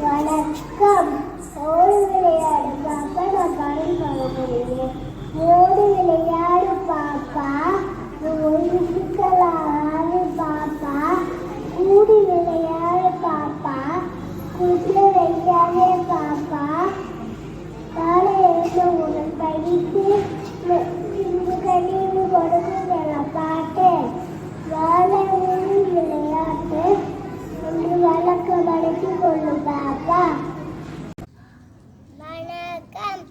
வணக்கம். ஓடி விளையாடு பாப்பா. நான் பாடம் பாட போறேன். ஓடி விளையாடு பாப்பா, ஒழிக்கலாறு பாப்பா, கூடி விளையாடு பாப்பா, குடில வைக்காதே பாப்பா, காலை எழுந்த உடன் படித்து கனிவு கொடுக்குதல பாட்டு, வாழை ஊழி விளையாட்டு என்று வழக்க வழக்கி கொள்ளு பாப்பா. வணக்கம்.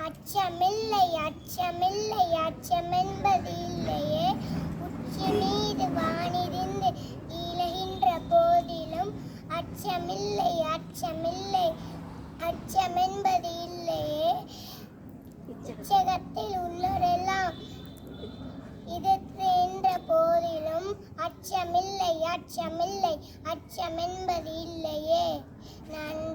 அச்சமில்லை அச்சமில்லை அச்சமென்பது இல்லையே, உச்சி மீது வானிருந்து ஈழகின்ற போதிலும் அச்சமில்லை அச்சமில்லை அச்சமென்பது இல்லையே, உச்சகத்தில் உள்ளோரெல்லாம் இதற்கு என்ற போதிலும் அச்சமில்லை அச்சமில்லை அச்சமென்பது இல்லையே. நன்றி.